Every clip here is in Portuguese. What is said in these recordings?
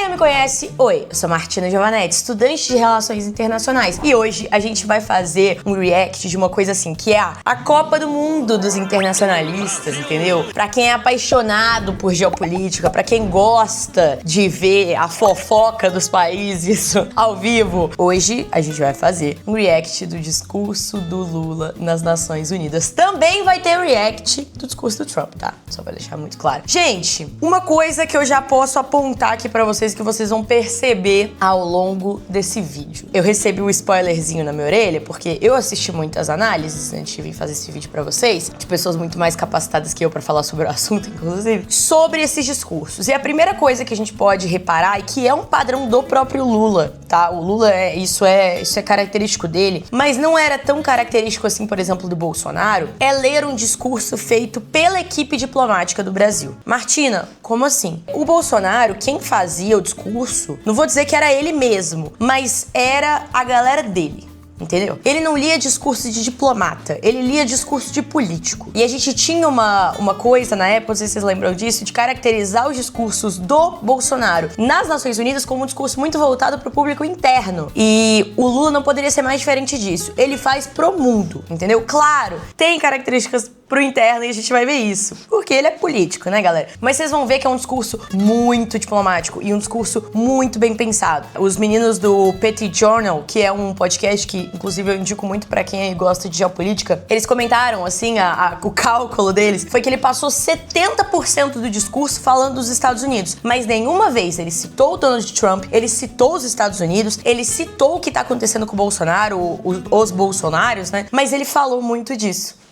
não me conhece, oi, eu sou Martina Giovanetti, estudante de Relações Internacionais. E hoje a gente vai fazer um react de uma coisa assim, que é a Copa do Mundo dos internacionalistas, entendeu? Pra quem é apaixonado por geopolítica, pra quem gosta de ver a fofoca dos países ao vivo. Hoje a gente vai fazer um react do discurso do Lula nas Nações Unidas. Também vai ter react do discurso do Trump, tá? Só pra deixar muito claro. Gente, uma coisa que eu já posso apontar aqui pra vocês, que vocês vão perceber ao longo desse vídeo. Eu recebi um spoilerzinho na minha orelha, porque eu assisti muitas análises antes de vir fazer esse vídeo pra vocês, de pessoas muito mais capacitadas que eu pra falar sobre o assunto, inclusive, sobre esses discursos. E a primeira coisa que a gente pode reparar, e que é um padrão do próprio Lula, tá? O Lula, isso é característico dele, mas não era tão característico assim, por exemplo, do Bolsonaro, é ler um discurso feito pela equipe diplomática do Brasil. Martina, como assim? O Bolsonaro, quem fazia o discurso, não vou dizer que era ele mesmo, mas era a galera dele. Entendeu? Ele não lia discurso de diplomata, ele lia discurso de político. E a gente tinha uma coisa na época, não sei se vocês lembram disso, de caracterizar os discursos do Bolsonaro nas Nações Unidas como um discurso muito voltado pro público interno. E o Lula não poderia ser mais diferente disso. Ele faz pro mundo, entendeu? Claro, tem características pro interno e a gente vai ver isso. Porque ele é político, né, galera? Mas vocês vão ver que é um discurso muito diplomático e um discurso muito bem pensado. Os meninos do Petit Journal, que é um podcast que, inclusive, eu indico muito pra quem gosta de geopolítica, eles comentaram, assim, o cálculo deles foi que ele passou 70% do discurso falando dos Estados Unidos. Mas nenhuma vez ele citou o Donald Trump, ele citou os Estados Unidos, ele citou o que tá acontecendo com o Bolsonaro, os bolsonários, né? Mas ele falou muito disso.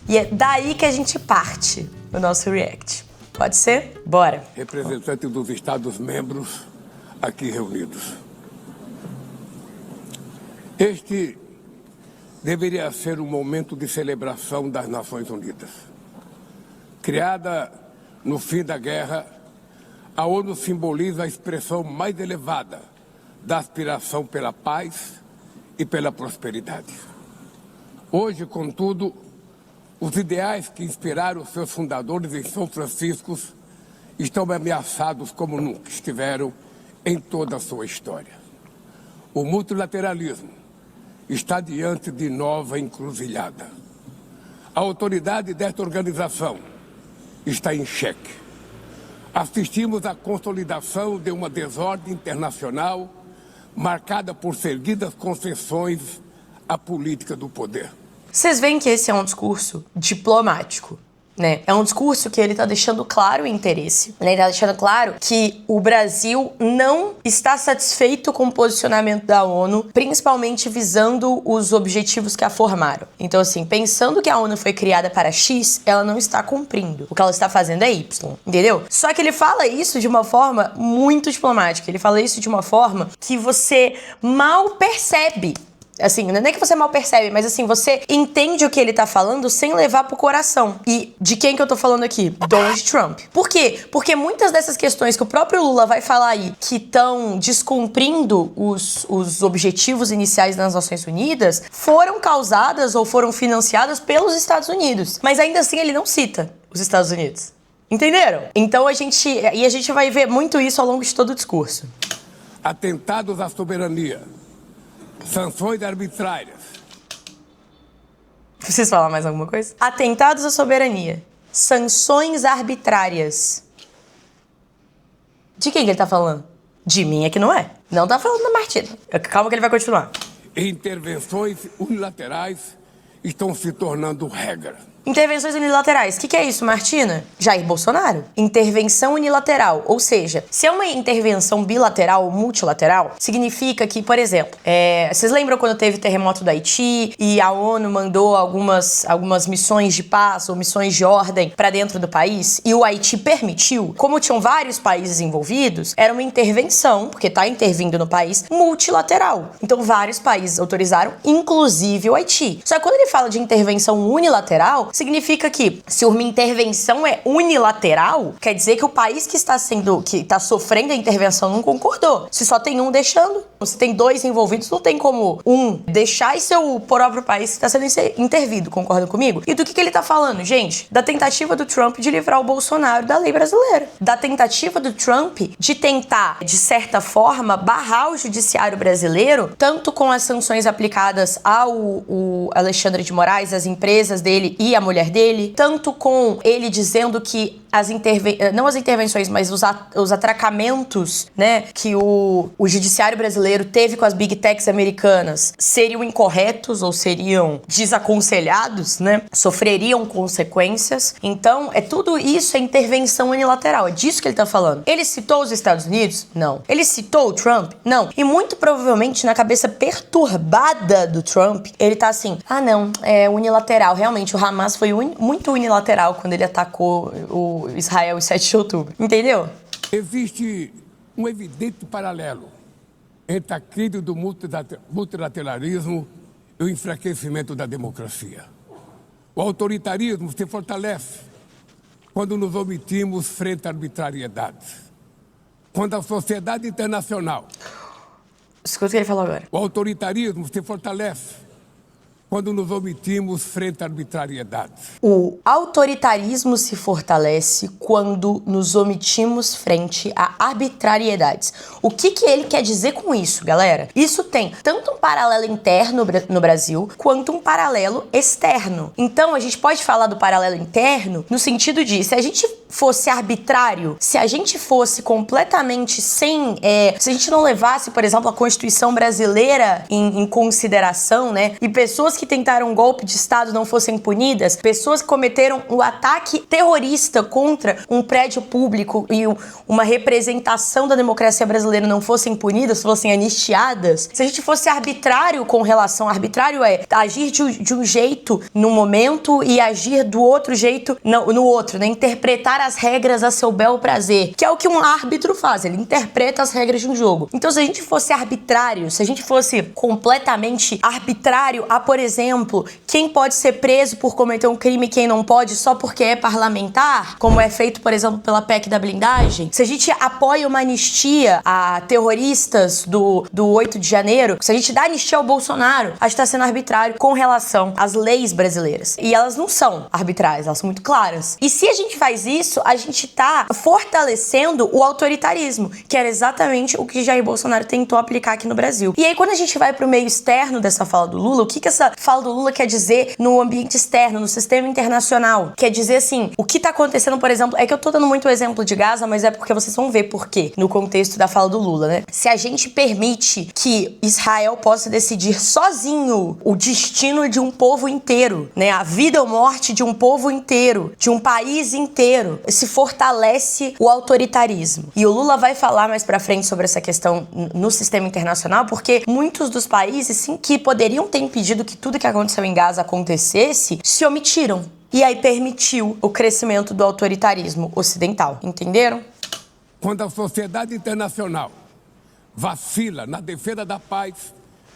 E é daí que a gente parte no nosso react. Pode ser? Bora! Representantes dos Estados-membros aqui reunidos. Este deveria ser um momento de celebração das Nações Unidas. Criada no fim da guerra, a ONU simboliza a expressão mais elevada da aspiração pela paz e pela prosperidade. Hoje, contudo, os ideais que inspiraram seus fundadores em São Francisco estão ameaçados como nunca estiveram em toda a sua história. O multilateralismo está diante de nova encruzilhada. A autoridade desta organização está em xeque. Assistimos à consolidação de uma desordem internacional marcada por seguidas concessões à política do poder. Vocês veem que esse é um discurso diplomático, né? É um discurso que ele tá deixando claro o interesse. Ele tá deixando claro que o Brasil não está satisfeito com o posicionamento da ONU, principalmente visando os objetivos que a formaram. Então, assim, pensando que a ONU foi criada para X, ela não está cumprindo. O que ela está fazendo é Y, entendeu? Só que ele fala isso de uma forma muito diplomática. Ele fala isso de uma forma que você mal percebe. Assim, não é que você mal percebe, mas assim, você entende o que ele tá falando sem levar pro coração. E de quem que eu tô falando aqui? Donald Trump. Por quê? Porque muitas dessas questões que o próprio Lula vai falar aí, que estão descumprindo os objetivos iniciais das Nações Unidas, foram causadas ou foram financiadas pelos Estados Unidos. Mas ainda assim ele não cita os Estados Unidos. Entenderam? Então a gente vai ver muito isso ao longo de todo o discurso. Atentados à soberania. Sanções arbitrárias. Vocês falam mais alguma coisa? Atentados à soberania. Sanções arbitrárias. De quem que ele tá falando? De mim é que não é. Não tá falando da Martina. Calma que ele vai continuar. Intervenções unilaterais estão se tornando regra. Intervenções unilaterais. O que é isso, Martina? Jair Bolsonaro. Intervenção unilateral. Ou seja, se é uma intervenção bilateral ou multilateral, significa que, por exemplo, vocês lembram quando teve o terremoto do Haiti e a ONU mandou algumas missões de paz ou missões de ordem para dentro do país e o Haiti permitiu? Como tinham vários países envolvidos, era uma intervenção, porque tá intervindo no país, multilateral. Então, vários países autorizaram, inclusive o Haiti. Só que quando ele fala de intervenção unilateral, significa que se uma intervenção é unilateral, quer dizer que o país que está sofrendo a intervenção não concordou. Se só tem um deixando, se tem dois envolvidos, não tem como um deixar e ser o próprio país que está sendo intervido, concordam comigo? E do que ele tá falando, gente? Da tentativa do Trump de livrar o Bolsonaro da lei brasileira. Da tentativa do Trump de tentar, de certa forma, barrar o judiciário brasileiro, tanto com as sanções aplicadas ao Alexandre de Moraes, as empresas dele e a mulher dele, tanto com ele dizendo que não as intervenções, mas os atracamentos, né, que o judiciário brasileiro teve com as big techs americanas seriam incorretos ou seriam desaconselhados, né, sofreriam consequências. Então, tudo isso é intervenção unilateral, é disso que ele tá falando. Ele citou os Estados Unidos? Não. Ele citou o Trump? Não. E muito provavelmente na cabeça perturbada do Trump, ele tá assim, não, é unilateral. Realmente, o Hamas foi muito unilateral quando ele atacou o Israel em 7 de outubro. Entendeu? Existe um evidente paralelo entre a crise do multilateralismo e o enfraquecimento da democracia. O autoritarismo se fortalece quando nos omitimos frente à arbitrariedade. Quando a sociedade internacional... Escuta o que ele falou agora. O autoritarismo se fortalece quando nos omitimos frente à arbitrariedade. O autoritarismo se fortalece quando nos omitimos frente a arbitrariedades. O que ele quer dizer com isso, galera? Isso tem tanto um paralelo interno no Brasil, quanto um paralelo externo. Então, a gente pode falar do paralelo interno no sentido de, se a gente fosse arbitrário, se a gente fosse completamente se a gente não levasse, por exemplo, a Constituição brasileira em consideração, né, e pessoas que tentaram um golpe de Estado não fossem punidas, pessoas que cometeram um ataque terrorista contra um prédio público e uma representação da democracia brasileira não fossem punidas, fossem anistiadas, se a gente fosse arbitrário com relação... Arbitrário é agir de um jeito no momento e agir do outro jeito no outro, né? Interpretar as regras a seu bel prazer, que é o que um árbitro faz, ele interpreta as regras de um jogo. Então, se a gente fosse arbitrário, se a gente fosse completamente arbitrário por exemplo, quem pode ser preso por cometer um crime e quem não pode só porque é parlamentar, como é feito, por exemplo, pela PEC da blindagem, se a gente apoia uma anistia a terroristas do 8 de janeiro, se a gente dá anistia ao Bolsonaro, a gente está sendo arbitrário com relação às leis brasileiras. E elas não são arbitrárias, elas são muito claras. E se a gente faz isso, a gente tá fortalecendo o autoritarismo, que era exatamente o que Jair Bolsonaro tentou aplicar aqui no Brasil. E aí, quando a gente vai pro meio externo dessa fala do Lula, o que essa fala do Lula quer dizer no ambiente externo, no sistema internacional? Quer dizer assim, o que tá acontecendo, por exemplo, é que eu tô dando muito exemplo de Gaza, mas é porque vocês vão ver por quê, no contexto da fala do Lula, né? Se a gente permite que Israel possa decidir sozinho o destino de um povo inteiro, né? A vida ou morte de um povo inteiro, de um país inteiro, se fortalece o autoritarismo. E o Lula vai falar mais pra frente sobre essa questão no sistema internacional, porque muitos dos países, sim, que poderiam ter impedido que tudo que aconteceu em Gaza acontecesse, se omitiram. E aí permitiu o crescimento do autoritarismo ocidental. Entenderam? Quando a sociedade internacional vacila na defesa da paz,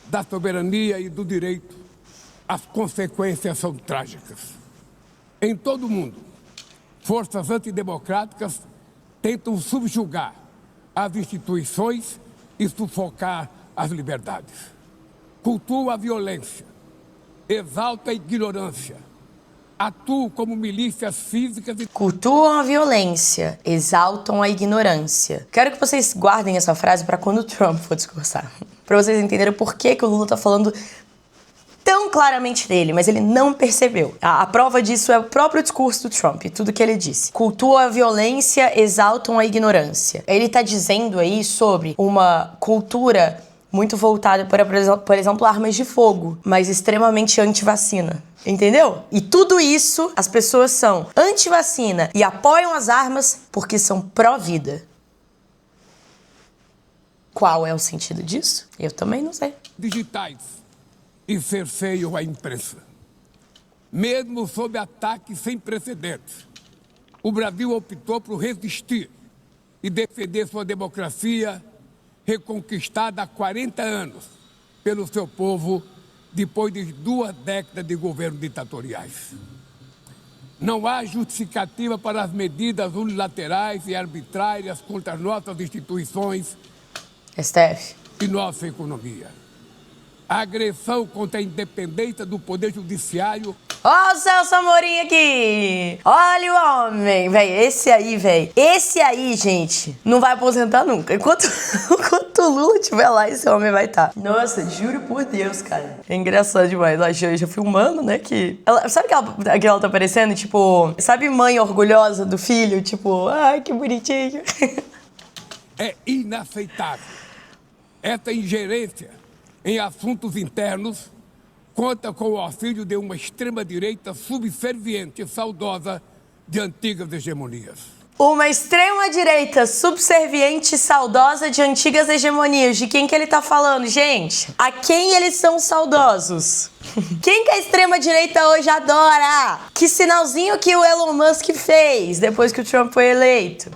da soberania e do direito, as consequências são trágicas. Em todo o mundo, forças antidemocráticas tentam subjugar as instituições e sufocar as liberdades. Cultua a violência, exalta a ignorância, atuam como milícias físicas e... Cultuam a violência, exaltam a ignorância. Quero que vocês guardem essa frase para quando o Trump for discursar. Para vocês entenderem por que o Lula tá falando tão claramente dele, mas ele não percebeu. A prova disso é o próprio discurso do Trump, tudo que ele disse. Cultuam a violência, exaltam a ignorância. Ele tá dizendo aí sobre uma cultura muito voltada para, por exemplo, armas de fogo, mas extremamente anti-vacina. Entendeu? E tudo isso, as pessoas são anti-vacina e apoiam as armas porque são pró-vida. Qual é o sentido disso? Eu também não sei. Digitais e cerceiam a imprensa. Mesmo sob ataques sem precedentes, o Brasil optou por resistir e defender sua democracia reconquistada há 40 anos pelo seu povo depois de 2 décadas de governos ditatoriais. Não há justificativa para as medidas unilaterais e arbitrárias contra as nossas instituições STF. e nossa economia. A agressão contra a independência do Poder Judiciário. Ó o Celso Amorim aqui! Olha o homem, velho. Esse aí, gente, não vai aposentar nunca. Enquanto o Lula estiver lá, esse homem vai estar. Nossa, juro por Deus, cara. É engraçado demais. Ela já filmando, né, que... sabe que ela tá parecendo? Tipo, sabe mãe orgulhosa do filho? Tipo, ai, que bonitinho. É inaceitável. Essa ingerência em assuntos internos conta com o auxílio de uma extrema-direita subserviente e saudosa de antigas hegemonias. Uma extrema-direita subserviente e saudosa de antigas hegemonias. De quem que ele tá falando, gente? A quem eles são saudosos? Quem que a extrema-direita hoje adora? Que sinalzinho que o Elon Musk fez depois que o Trump foi eleito?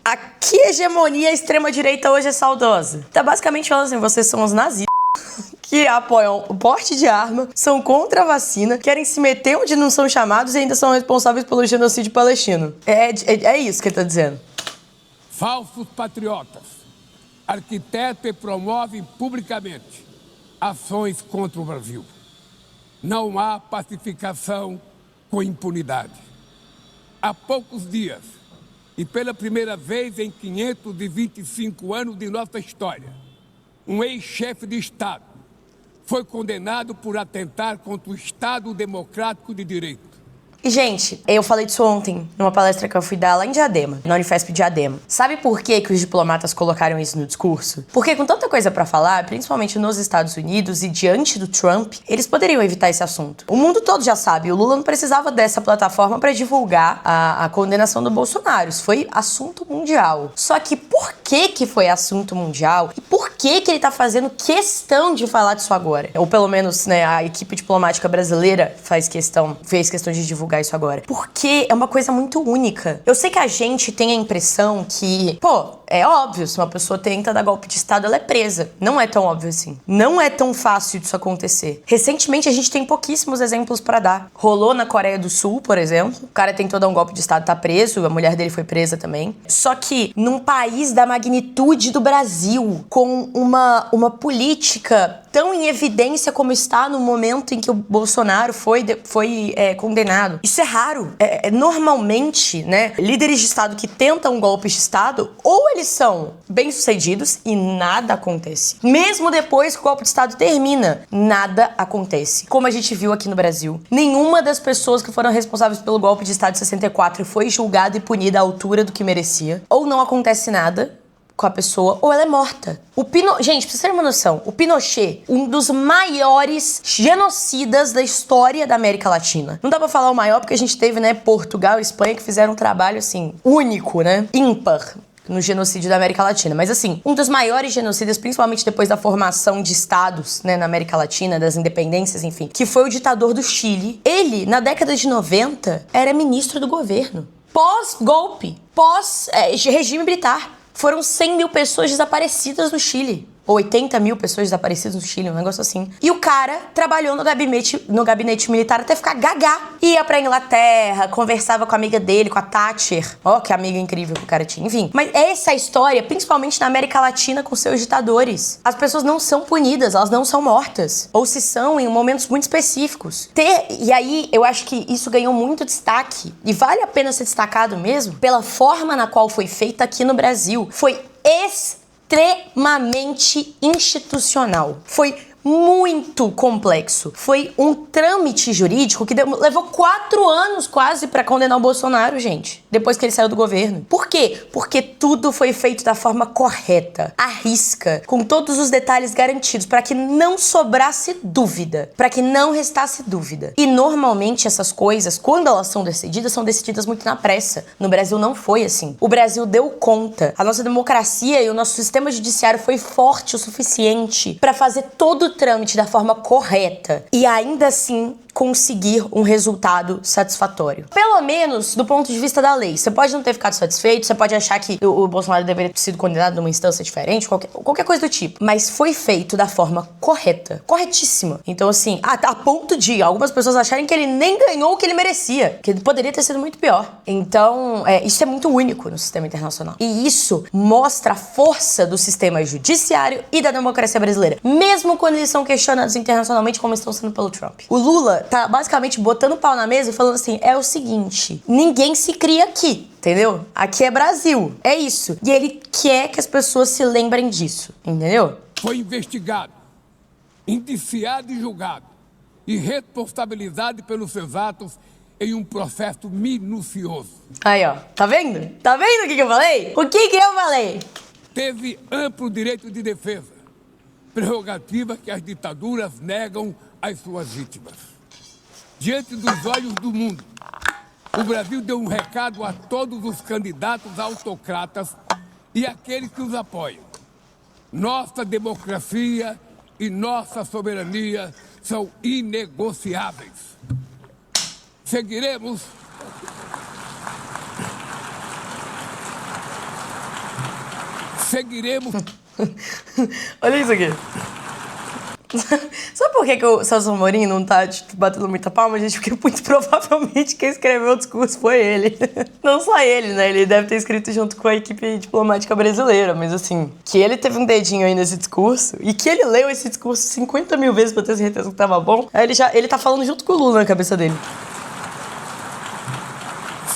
A que hegemonia a extrema-direita hoje é saudosa? Tá basicamente falando assim, vocês são os nazistas que apoiam o porte de arma, são contra a vacina, querem se meter onde não são chamados e ainda são responsáveis pelo genocídio palestino. É isso que ele tá dizendo. Falsos patriotas arquitetam e promovem publicamente ações contra o Brasil. Não há pacificação com impunidade. Há poucos dias, e pela primeira vez em 525 anos de nossa história, um ex-chefe de Estado foi condenado por atentar contra o Estado Democrático de Direito. E, gente, eu falei disso ontem, numa palestra que eu fui dar lá em Diadema, na Unifesp Diadema. Sabe por que os diplomatas colocaram isso no discurso? Porque com tanta coisa pra falar, principalmente nos Estados Unidos e diante do Trump, eles poderiam evitar esse assunto. O mundo todo já sabe, o Lula não precisava dessa plataforma pra divulgar a condenação do Bolsonaro. Isso foi assunto mundial. Só que por que foi assunto mundial? E por que ele tá fazendo questão de falar disso agora? Ou pelo menos, né, a equipe diplomática brasileira fez questão de divulgar isso agora. Porque é uma coisa muito única. Eu sei que a gente tem a impressão que, é óbvio, se uma pessoa tenta dar golpe de Estado, ela é presa. Não é tão óbvio assim. Não é tão fácil disso acontecer. Recentemente, a gente tem pouquíssimos exemplos pra dar. Rolou na Coreia do Sul, por exemplo. O cara tentou dar um golpe de Estado, tá preso. A mulher dele foi presa também. Só que num país da magnitude do Brasil, com uma política tão em evidência como está no momento em que o Bolsonaro foi condenado. Isso é raro. Normalmente, né, líderes de Estado que tentam golpes de Estado, ou eles são bem-sucedidos e nada acontece. Mesmo depois que o golpe de Estado termina, nada acontece. Como a gente viu aqui no Brasil. Nenhuma das pessoas que foram responsáveis pelo golpe de Estado de 64 foi julgada e punida à altura do que merecia. Ou não acontece nada com a pessoa, ou ela é morta. Gente, pra vocês terem uma noção, o Pinochet, um dos maiores genocidas da história da América Latina. Não dá pra falar o maior, porque a gente teve, né, Portugal e Espanha que fizeram um trabalho, assim, único, né, ímpar no genocídio da América Latina. Mas, assim, um dos maiores genocidas, principalmente depois da formação de estados, né, na América Latina, das independências, enfim, que foi o ditador do Chile. Ele, na década de 90, era ministro do governo. Pós-golpe, pós-regime militar. Foram 100 mil pessoas desaparecidas no Chile. Ou 80 mil pessoas desaparecidas no Chile, um negócio assim. E o cara trabalhou no gabinete militar até ficar gagá. Ia pra Inglaterra, conversava com a amiga dele, com a Thatcher. Que amiga incrível que o cara tinha. Enfim, mas essa é a história, principalmente na América Latina, com seus ditadores. As pessoas não são punidas, elas não são mortas. Ou se são, em momentos muito específicos. E aí, eu acho que isso ganhou muito destaque. E vale a pena ser destacado mesmo pela forma na qual foi feita aqui no Brasil. Foi extremamente institucional. Foi muito complexo. Foi um trâmite jurídico que levou 4 anos quase pra condenar o Bolsonaro, gente. Depois que ele saiu do governo. Por quê? Porque tudo foi feito da forma correta, à risca, com todos os detalhes garantidos, para que não sobrasse dúvida, para que não restasse dúvida. E normalmente essas coisas, quando elas são decididas muito na pressa. No Brasil não foi assim. O Brasil deu conta. A nossa democracia e o nosso sistema judiciário foi forte o suficiente para fazer todo o trâmite da forma correta. E ainda assim, conseguir um resultado satisfatório. Pelo menos do ponto de vista da lei. Você pode não ter ficado satisfeito, você pode achar que o Bolsonaro deveria ter sido condenado numa instância diferente, qualquer coisa do tipo. Mas foi feito da forma correta. Corretíssima. Então, assim, a ponto de algumas pessoas acharem que ele nem ganhou o que ele merecia. Que ele poderia ter sido muito pior. Então, isso é muito único no sistema internacional. E isso mostra a força do sistema judiciário e da democracia brasileira. Mesmo quando eles são questionados internacionalmente como estão sendo pelo Trump. O Lula tá basicamente botando o pau na mesa e falando assim, é o seguinte, ninguém se cria aqui. Entendeu? Aqui é Brasil. É isso. E ele quer que as pessoas se lembrem disso. Entendeu? Foi investigado, indiciado e julgado e responsabilizado pelos seus atos em um processo minucioso. Aí, ó. Tá vendo? Tá vendo o que eu falei? O que eu falei? Teve amplo direito de defesa, prerrogativa que as ditaduras negam às suas vítimas. Diante dos olhos do mundo, o Brasil deu um recado a todos os candidatos autocratas e aqueles que os apoiam. Nossa democracia e nossa soberania são inegociáveis. Seguiremos Olha isso aqui. Sabe por que o Celso Amorim não tá batendo muita palma, gente? Porque muito provavelmente quem escreveu o discurso foi ele. Não só ele, né? Ele deve ter escrito junto com a equipe diplomática brasileira, mas assim, que ele teve um dedinho aí nesse discurso e que ele leu esse discurso 50 mil vezes pra ter certeza que tava bom, aí ele tá falando junto com o Lula na cabeça dele.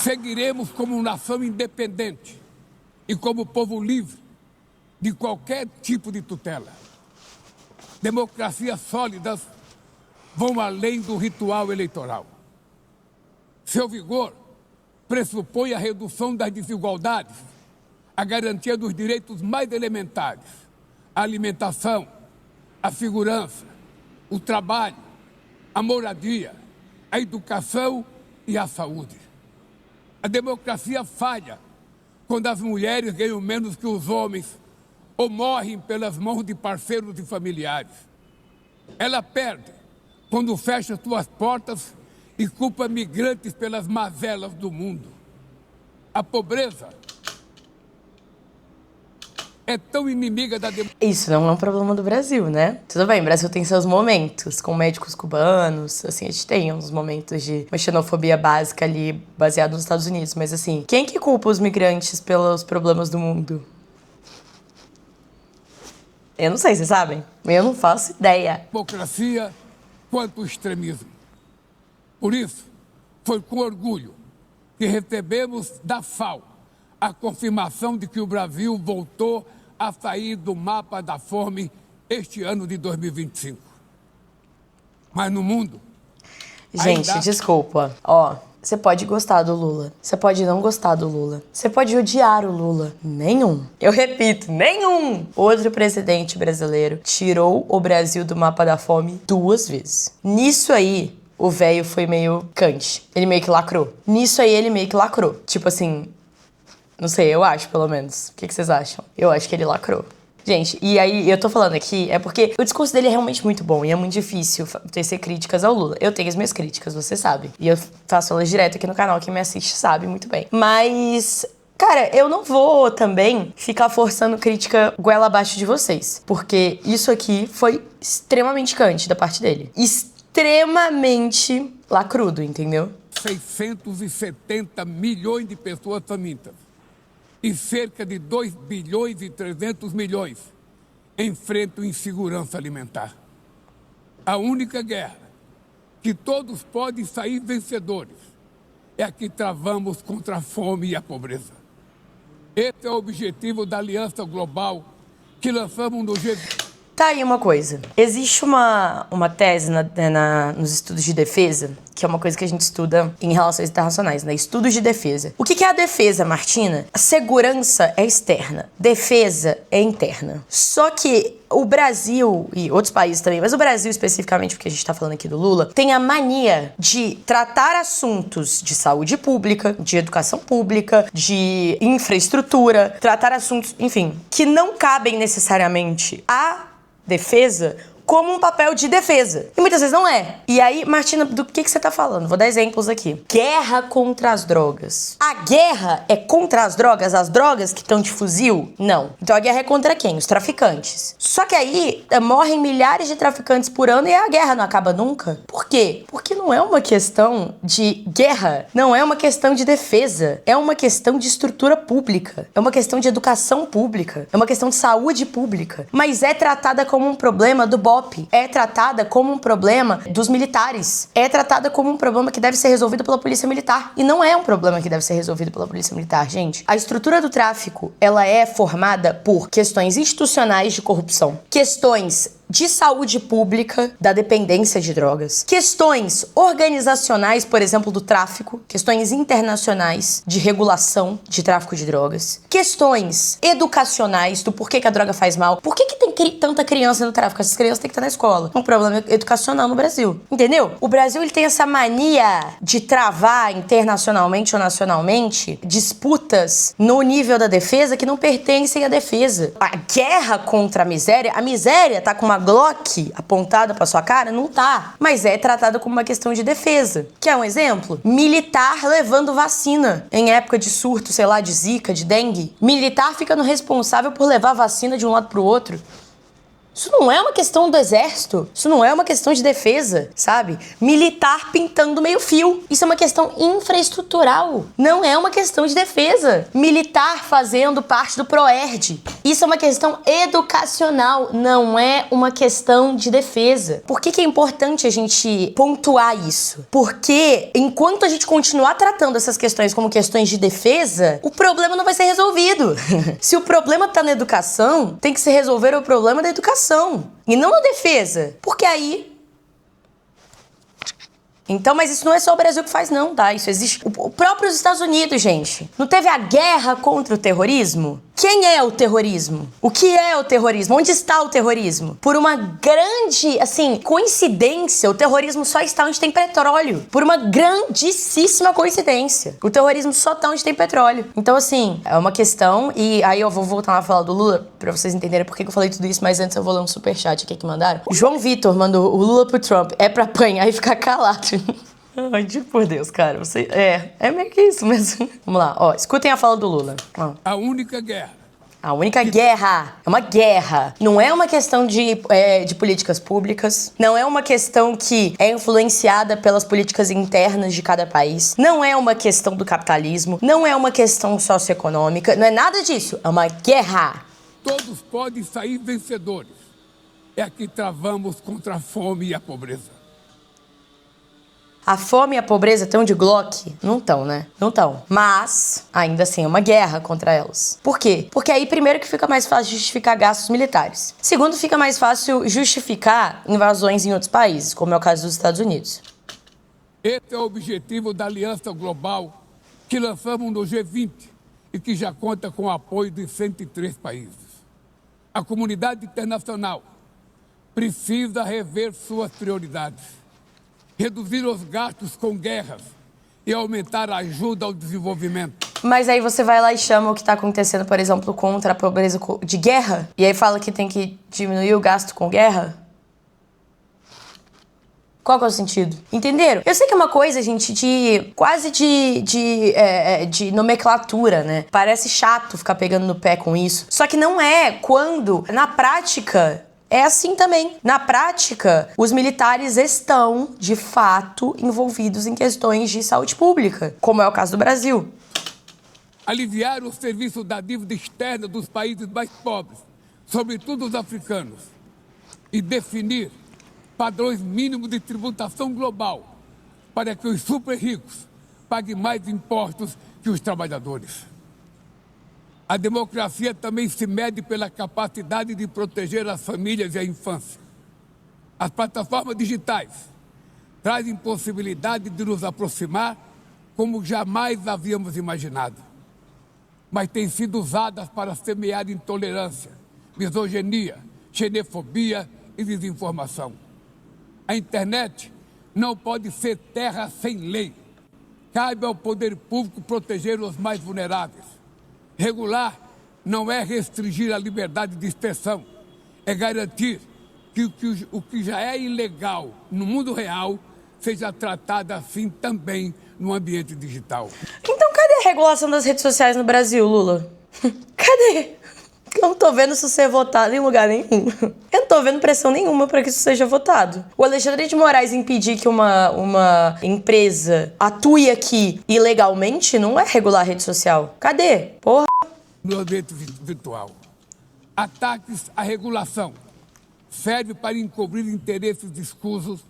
Seguiremos como nação independente e como povo livre de qualquer tipo de tutela. Democracias sólidas vão além do ritual eleitoral. Seu vigor pressupõe a redução das desigualdades, a garantia dos direitos mais elementares, a alimentação, a segurança, o trabalho, a moradia, a educação e a saúde. A democracia falha quando as mulheres ganham menos que os homens ou morrem pelas mãos de parceiros e familiares. Ela perde quando fecha suas portas e culpa migrantes pelas mazelas do mundo. A pobreza é tão inimiga da democracia. Isso não é um problema do Brasil, né? Tudo bem, o Brasil tem seus momentos, com médicos cubanos, assim, a gente tem uns momentos de uma xenofobia básica ali, baseado nos Estados Unidos, mas assim, quem que culpa os migrantes pelos problemas do mundo? Eu não sei, vocês sabem? Eu não faço ideia. Democracia quanto o extremismo. Por isso, foi com orgulho que recebemos da FAO a confirmação de que o Brasil voltou a sair do mapa da fome este ano de 2025. Mas no mundo... Gente, desculpa. Ó, você pode gostar do Lula. Você pode não gostar do Lula. Você pode odiar o Lula. Nenhum. Eu repito, nenhum outro presidente brasileiro tirou o Brasil do mapa da fome 2 vezes. Nisso aí, o velho foi meio cante. Ele meio que lacrou. Nisso aí, ele meio que lacrou. Tipo assim... Não sei, eu acho, pelo menos. O que vocês acham? Eu acho que ele lacrou. Gente, e aí eu tô falando aqui é porque o discurso dele é realmente muito bom e é muito difícil tecer críticas ao Lula. Eu tenho as minhas críticas, você sabe. E eu faço elas direto aqui no canal, quem me assiste sabe muito bem. Mas... Cara, eu não vou também ficar forçando crítica goela abaixo de vocês. Porque isso aqui foi extremamente cante da parte dele. Extremamente lacrudo, entendeu? 670 milhões de pessoas famintas e cerca de 2 bilhões e 300 milhões enfrentam insegurança alimentar. A única guerra que todos podem sair vencedores é a que travamos contra a fome e a pobreza. Esse é o objetivo da Aliança Global que lançamos no G20. Tá aí uma coisa. Existe uma tese nos estudos de defesa, que é uma coisa que a gente estuda em relações internacionais, né? Estudos de defesa. O que é a defesa, Martina? A segurança é externa, defesa é interna. Só que o Brasil, e outros países também, mas o Brasil especificamente, porque a gente tá falando aqui do Lula, tem a mania de tratar assuntos de saúde pública, de educação pública, de infraestrutura, tratar assuntos, enfim, que não cabem necessariamente à defesa como um papel de defesa. E muitas vezes não é. E aí, Martina, do que você tá falando? Vou dar exemplos aqui. Guerra contra as drogas. A guerra é contra as drogas que estão de fuzil? Não. Então a guerra é contra quem? Os traficantes. Só que aí morrem milhares de traficantes por ano e a guerra não acaba nunca. Por quê? Porque não é uma questão de guerra, não é uma questão de defesa, é uma questão de estrutura pública, é uma questão de educação pública, é uma questão de saúde pública, mas é tratada como um problema do BOP, é tratada como um problema dos militares, é tratada como um problema que deve ser resolvido pela polícia militar, e não é um problema que deve ser resolvido pela polícia militar, gente. A estrutura do tráfico, ela é formada por questões institucionais de corrupção, questões de saúde pública, da dependência de drogas, questões organizacionais, por exemplo, do tráfico, questões internacionais de regulação de tráfico de drogas, questões educacionais do porquê que a droga faz mal, por que tem tanta criança no tráfico, essas crianças têm que estar na escola, um problema educacional no Brasil, entendeu? O Brasil, ele tem essa mania de travar internacionalmente ou nacionalmente disputas no nível da defesa que não pertencem à defesa. A guerra contra a miséria tá com uma Glock apontada pra sua cara? Não tá. Mas é tratada como uma questão de defesa. Quer um exemplo? Militar levando vacina em época de surto, sei lá, de zika, de dengue. Militar ficando responsável por levar vacina de um lado pro outro. Isso não é uma questão do exército, isso não é uma questão de defesa, sabe? Militar pintando meio fio, isso é uma questão infraestrutural, não é uma questão de defesa. Militar fazendo parte do PROERD, isso é uma questão educacional, não é uma questão de defesa. Por que é importante a gente pontuar isso? Porque enquanto a gente continuar tratando essas questões como questões de defesa, o problema não vai ser resolvido. Se o problema tá na educação, tem que se resolver o problema da educação e não na defesa, porque aí... Então, mas isso não é só o Brasil que faz não, tá? Isso existe... O próprio Estados Unidos, gente, não teve a guerra contra o terrorismo? Quem é o terrorismo? O que é o terrorismo? Onde está o terrorismo? Por uma grande, coincidência, o terrorismo só está onde tem petróleo. Por uma grandíssima coincidência. O terrorismo só está onde tem petróleo. Então, é uma questão, e aí eu vou voltar lá a falar do Lula, pra vocês entenderem por que eu falei tudo isso, mas antes eu vou ler um superchat aqui que mandaram. O João Vitor mandou o Lula pro Trump. É pra apanhar e ficar calado. Ai, por Deus, cara, você... É meio que isso mesmo. Vamos lá, escutem a fala do Lula. A única guerra. A única guerra. É uma guerra. Não é uma questão de políticas públicas. Não é uma questão que é influenciada pelas políticas internas de cada país. Não é uma questão do capitalismo. Não é uma questão socioeconômica. Não é nada disso. É uma guerra. Todos podem sair vencedores. É a que travamos contra a fome e a pobreza. A fome e a pobreza estão de Glock? Não estão, né? Não estão. Mas, ainda assim, é uma guerra contra elas. Por quê? Porque aí, primeiro, que fica mais fácil justificar gastos militares. Segundo, fica mais fácil justificar invasões em outros países, como é o caso dos Estados Unidos. Esse é o objetivo da Aliança Global que lançamos no G20 e que já conta com o apoio de 103 países. A comunidade internacional precisa rever suas prioridades. Reduzir os gastos com guerras e aumentar a ajuda ao desenvolvimento. Mas aí você vai lá e chama o que está acontecendo, por exemplo, contra a pobreza de guerra, e aí fala que tem que diminuir o gasto com guerra? Qual que é o sentido? Entenderam? Eu sei que é uma coisa, gente, quase de nomenclatura, né? Parece chato ficar pegando no pé com isso. Só que não é quando, na prática... É assim também. Na prática, os militares estão, de fato, envolvidos em questões de saúde pública, como é o caso do Brasil. Aliviar o serviço da dívida externa dos países mais pobres, sobretudo os africanos, e definir padrões mínimos de tributação global para que os super ricos paguem mais impostos que os trabalhadores. A democracia também se mede pela capacidade de proteger as famílias e a infância. As plataformas digitais trazem possibilidade de nos aproximar como jamais havíamos imaginado. Mas têm sido usadas para semear intolerância, misoginia, xenofobia e desinformação. A internet não pode ser terra sem lei. Cabe ao poder público proteger os mais vulneráveis. Regular não é restringir a liberdade de expressão, é garantir o que já é ilegal no mundo real seja tratado assim também no ambiente digital. Então cadê a regulação das redes sociais no Brasil, Lula? Cadê? Eu não tô vendo isso ser votado em lugar nenhum. Eu não tô vendo pressão nenhuma para que isso seja votado. O Alexandre de Moraes impedir que uma empresa atue aqui ilegalmente não é regular a rede social. Cadê? Porra. No ambiente virtual. Ataques à regulação servem para encobrir interesses escusos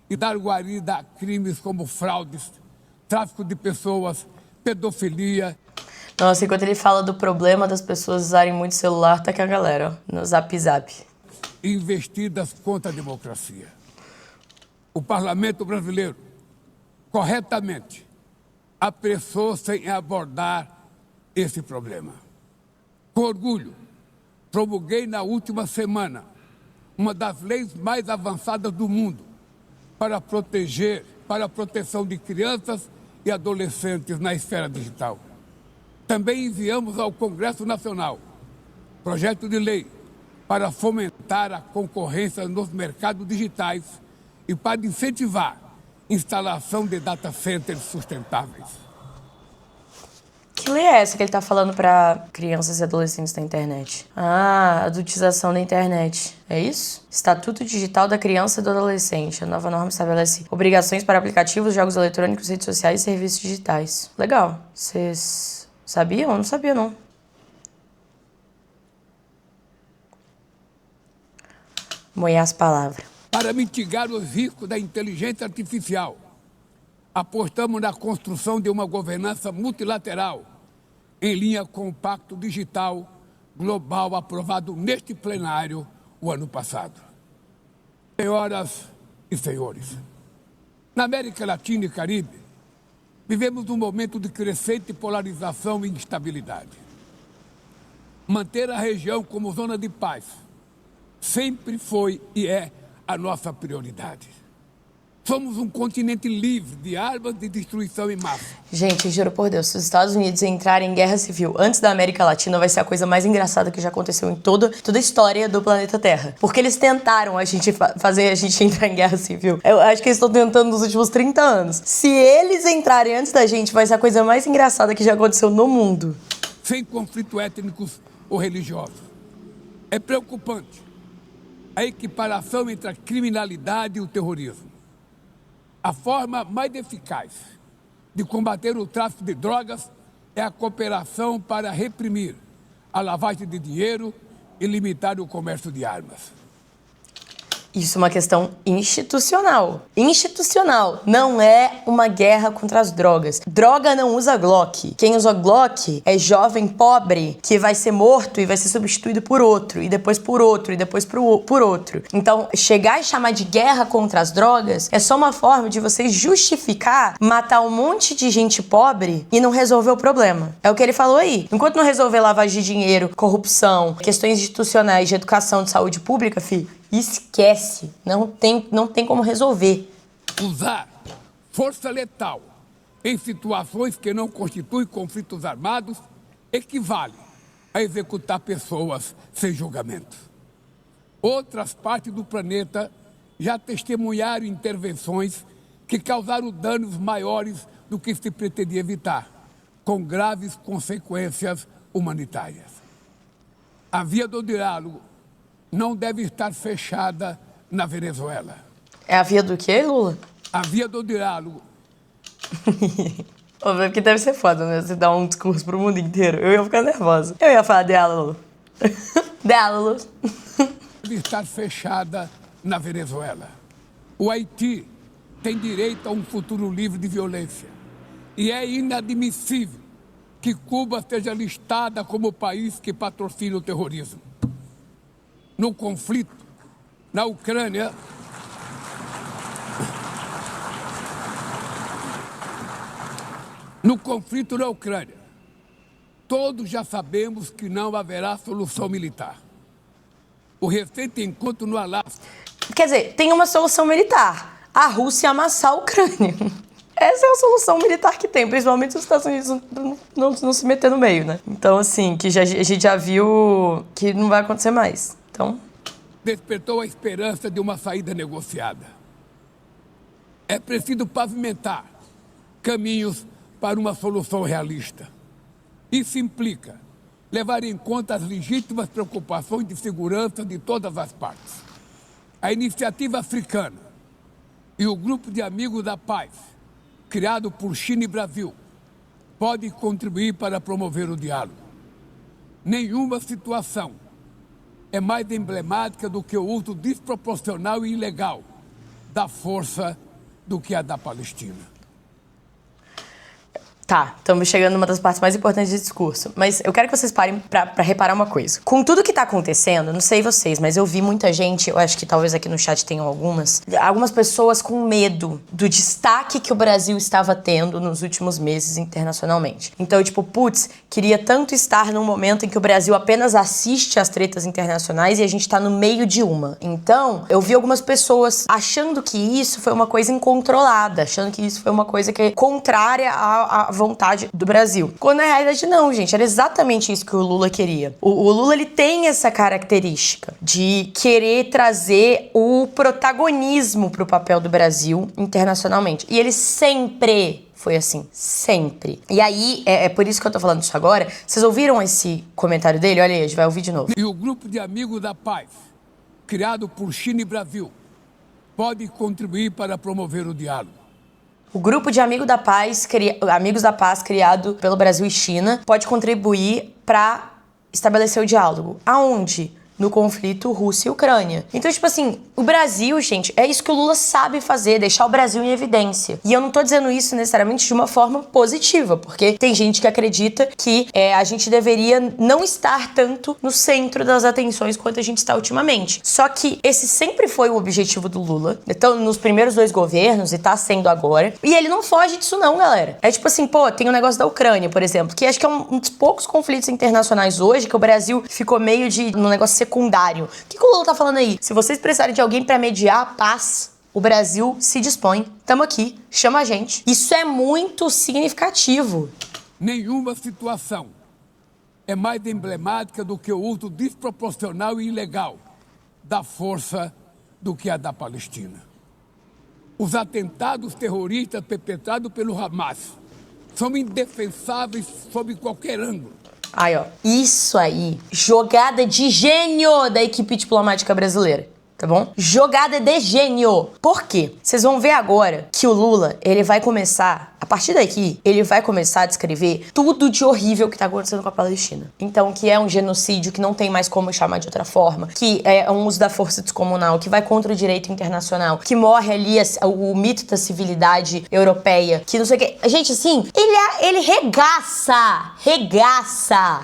e dar guarida a crimes como fraudes, tráfico de pessoas, pedofilia. Nossa, enquanto ele fala do problema das pessoas usarem muito celular, tá aqui a galera, ó, no Zap Zap. Investidas contra a democracia. O parlamento brasileiro, corretamente, apressou-se em abordar esse problema. Com orgulho, promulguei na última semana uma das leis mais avançadas do mundo para a proteção de crianças e adolescentes na esfera digital. Também enviamos ao Congresso Nacional projeto de lei para fomentar a concorrência nos mercados digitais e para incentivar a instalação de data centers sustentáveis. Que lei é essa que ele tá falando para crianças e adolescentes da internet? Ah, adultização da internet. É isso? Estatuto Digital da Criança e do Adolescente. A nova norma estabelece obrigações para aplicativos, jogos eletrônicos, redes sociais e serviços digitais. Legal. Vocês sabiam? Eu não sabia, não. Moer as palavras. Para mitigar os riscos da inteligência artificial, apostamos na construção de uma governança multilateral em linha com o Pacto Digital Global aprovado neste plenário o ano passado. Senhoras e senhores, na América Latina e Caribe, vivemos um momento de crescente polarização e instabilidade. Manter a região como zona de paz sempre foi e é a nossa prioridade. Somos um continente livre de armas de destruição em massa. Gente, juro por Deus, se os Estados Unidos entrarem em guerra civil antes da América Latina, vai ser a coisa mais engraçada que já aconteceu em toda a história do planeta Terra. Porque eles tentaram fazer a gente entrar em guerra civil. Eu acho que eles estão tentando nos últimos 30 anos. Se eles entrarem antes da gente, vai ser a coisa mais engraçada que já aconteceu no mundo. Sem conflitos étnicos ou religiosos. É preocupante a equiparação entre a criminalidade e o terrorismo. A forma mais eficaz de combater o tráfico de drogas é a cooperação para reprimir a lavagem de dinheiro e limitar o comércio de armas. Isso é uma questão institucional. Institucional. Não é uma guerra contra as drogas. Droga não usa Glock. Quem usa Glock é jovem pobre que vai ser morto e vai ser substituído por outro, e depois por outro, e depois por outro. Então, chegar e chamar de guerra contra as drogas é só uma forma de você justificar matar um monte de gente pobre e não resolver o problema. É o que ele falou aí. Enquanto não resolver lavagem de dinheiro, corrupção, questões institucionais de educação, de saúde pública, esquece. Não tem como resolver. Usar força letal em situações que não constituem conflitos armados equivale a executar pessoas sem julgamento. Outras partes do planeta já testemunharam intervenções que causaram danos maiores do que se pretendia evitar, com graves consequências humanitárias. A via do diálogo não deve estar fechada na Venezuela. É a via do quê, Lula? A via do diálogo. Porque deve ser foda, né? Você dar um discurso pro mundo inteiro. Eu ia ficar nervosa. Eu ia falar diálogo. Diálogo. Deve estar fechada na Venezuela. O Haiti tem direito a um futuro livre de violência. E é inadmissível que Cuba seja listada como o país que patrocina o terrorismo. No conflito na Ucrânia, todos já sabemos que não haverá solução militar. O recente encontro no Alasca... Quer dizer, tem uma solução militar. A Rússia amassar a Ucrânia. Essa é a solução militar que tem, principalmente se os Estados Unidos não se meter no meio, né? Então, assim, a gente já viu que não vai acontecer mais. Então, despertou a esperança de uma saída negociada. É preciso pavimentar caminhos para uma solução realista. Isso implica levar em conta as legítimas preocupações de segurança de todas as partes. A iniciativa africana e o grupo de amigos da paz, criado por China e Brasil, pode contribuir para promover o diálogo. Nenhuma situação é mais emblemática do que o uso desproporcional e ilegal da força do que a da Palestina. Tá, estamos chegando numa das partes mais importantes do discurso. Mas eu quero que vocês parem pra reparar uma coisa. Com tudo que tá acontecendo, não sei vocês, mas eu vi muita gente, eu acho que talvez aqui no chat tenham algumas pessoas com medo do destaque que o Brasil estava tendo nos últimos meses internacionalmente. Então, tipo, putz, queria tanto estar num momento em que o Brasil apenas assiste às tretas internacionais e a gente tá no meio de uma. Então, eu vi algumas pessoas achando que isso foi uma coisa incontrolada, achando que isso foi uma coisa que é contrária à vontade do Brasil. Quando na realidade não, gente, era exatamente isso que o Lula queria. O Lula, ele tem essa característica de querer trazer o protagonismo pro papel do Brasil internacionalmente. E ele sempre foi assim, sempre. E aí, é por isso que eu tô falando isso agora. Vocês ouviram esse comentário dele? Olha aí, a gente vai ouvir de novo. E o grupo de amigos da paz, criado por China e Brasil, pode contribuir para promover o diálogo. O grupo de Amigos da Paz, criado pelo Brasil e China, pode contribuir para estabelecer o diálogo. Aonde? No conflito Rússia e Ucrânia. Então, tipo assim, o Brasil, gente, é isso que o Lula sabe fazer, deixar o Brasil em evidência. E eu não tô dizendo isso necessariamente de uma forma positiva, porque tem gente que acredita que a gente deveria não estar tanto no centro das atenções quanto a gente está ultimamente. Só que esse sempre foi o objetivo do Lula. Então, nos primeiros 2 governos, e tá sendo agora. E ele não foge disso não, galera. É tipo assim, pô, tem o negócio da Ucrânia, por exemplo, que acho que é um dos poucos conflitos internacionais hoje que o Brasil ficou meio de um negócio secundário. O que o Lula tá falando aí? Se vocês precisarem de alguém pra mediar a paz, o Brasil se dispõe. Tamo aqui, chama a gente. Isso é muito significativo. Nenhuma situação é mais emblemática do que o uso desproporcional e ilegal da força do que a da Palestina. Os atentados terroristas perpetrados pelo Hamas são indefensáveis sob qualquer ângulo. Aí, ó. Isso aí. Jogada de gênio da equipe diplomática brasileira. Tá bom? Jogada de gênio. Por quê? Vocês vão ver agora que o Lula, ele vai começar, a partir daqui, ele vai começar a descrever tudo de horrível que tá acontecendo com a Palestina. Então, que é um genocídio, que não tem mais como chamar de outra forma, que é um uso da força descomunal, que vai contra o direito internacional, que morre ali o mito da civilidade europeia, que não sei o que. Gente, assim, ele regaça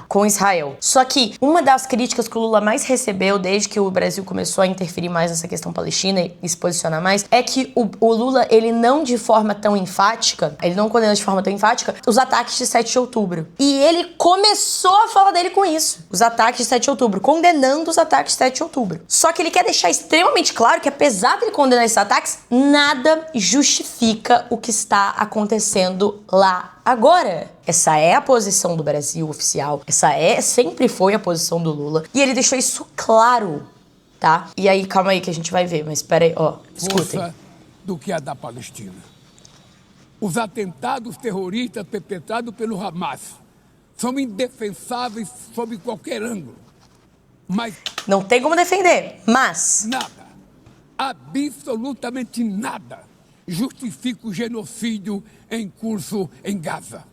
com Israel. Só que uma das críticas que o Lula mais recebeu desde que o Brasil começou a interferir mais nessa questão palestina e se posicionar mais, é que o Lula, ele não de forma tão enfática, ele não condena de forma tão enfática os ataques de 7 de outubro. E ele começou a falar dele com isso. Os ataques de 7 de outubro, condenando os ataques de 7 de outubro. Só que ele quer deixar extremamente claro que apesar de ele condenar esses ataques, nada justifica o que está acontecendo lá agora. Essa é a posição do Brasil oficial. Sempre foi a posição do Lula. E ele deixou isso claro. Tá? E aí, calma aí que a gente vai ver, mas espera aí, ó, escutem. Força do que a da Palestina. Os atentados terroristas perpetrados pelo Hamas são indefensáveis sob qualquer ângulo. Mas não tem como defender, mas nada, absolutamente nada, justifica o genocídio em curso em Gaza.